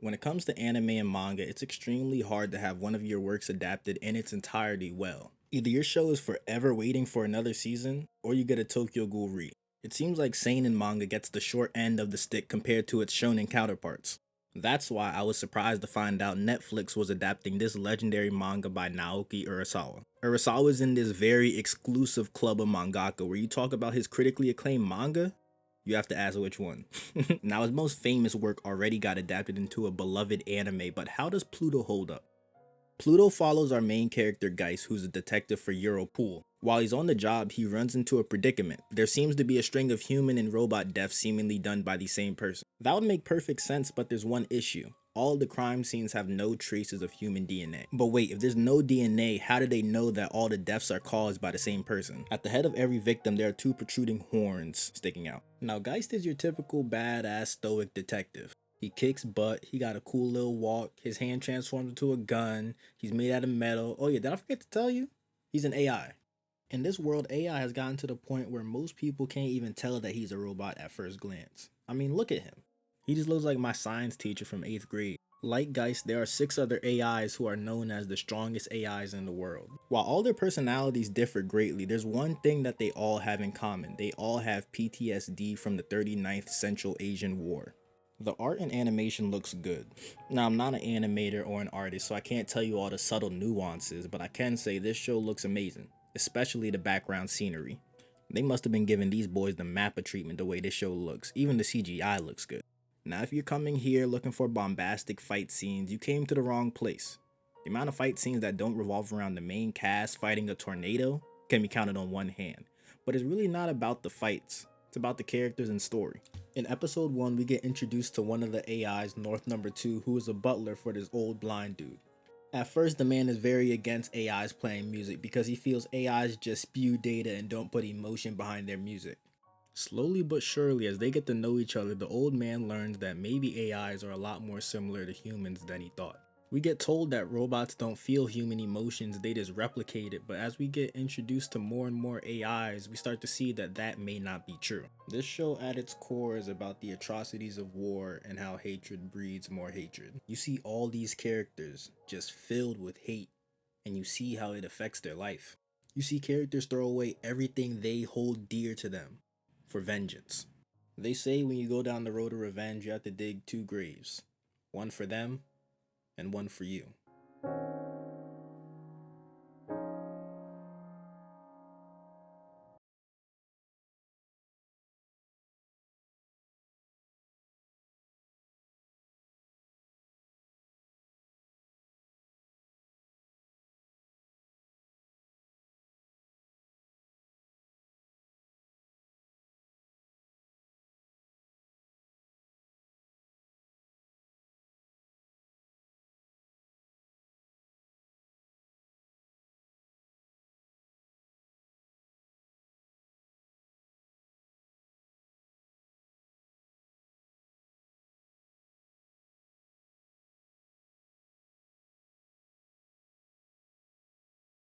When it comes to anime and manga, it's extremely hard to have one of your works adapted in its entirety well. Either your show is forever waiting for another season, or you get a Tokyo Ghoul re. It seems like seinen manga gets the short end of the stick compared to its shonen counterparts. That's why I was surprised to find out Netflix was adapting this legendary manga by Naoki Urasawa. Urasawa's in this very exclusive club of mangaka where you talk about his critically acclaimed manga. You have to ask which one. Now, his most famous work already got adapted into a beloved anime, but how does Pluto hold up? Pluto follows our main character Geist, who's a detective for Europol. While he's on the job, he runs into a predicament. There seems to be a string of human and robot deaths seemingly done by the same person. That would make perfect sense, but there's one issue. All of the crime scenes have no traces of human DNA. But wait, if there's no DNA, how do they know that all the deaths are caused by the same person? At the head of every victim, there are two protruding horns sticking out. Now, Geist is your typical badass stoic detective. He kicks butt, he got a cool little walk, his hand transforms into a gun, he's made out of metal. Oh yeah, did I forget to tell you? He's an AI. In this world, AI has gotten to the point where most people can't even tell that he's a robot at first glance. I mean, look at him. He just looks like my science teacher from 8th grade. Like Geist, there are 6 other AIs who are known as the strongest AIs in the world. While all their personalities differ greatly, there's one thing that they all have in common. They all have PTSD from the 39th Central Asian War. The art and animation looks good. Now, I'm not an animator or an artist, so I can't tell you all the subtle nuances, but I can say this show looks amazing, especially the background scenery. They must have been giving these boys the Mappa treatment the way this show looks. Even the CGI looks good. Now, if you're coming here looking for bombastic fight scenes, you came to the wrong place. The amount of fight scenes that don't revolve around the main cast fighting a tornado can be counted on one hand. But it's really not about the fights, it's about the characters and story. In episode 1, we get introduced to one of the AIs, North Number 2, who is a butler for this old blind dude. At first, the man is very against AIs playing music because he feels AIs just spew data and don't put emotion behind their music. Slowly but surely, as they get to know each other, the old man learns that maybe AIs are a lot more similar to humans than he thought. We get told that robots don't feel human emotions, they just replicate it, but as we get introduced to more and more AIs, we start to see that that may not be true. This show at its core is about the atrocities of war and how hatred breeds more hatred. You see all these characters just filled with hate, and you see how it affects their life. You see characters throw away everything they hold dear to them for vengeance. They say when you go down the road of revenge, you have to dig 2 graves, one for them and one for you.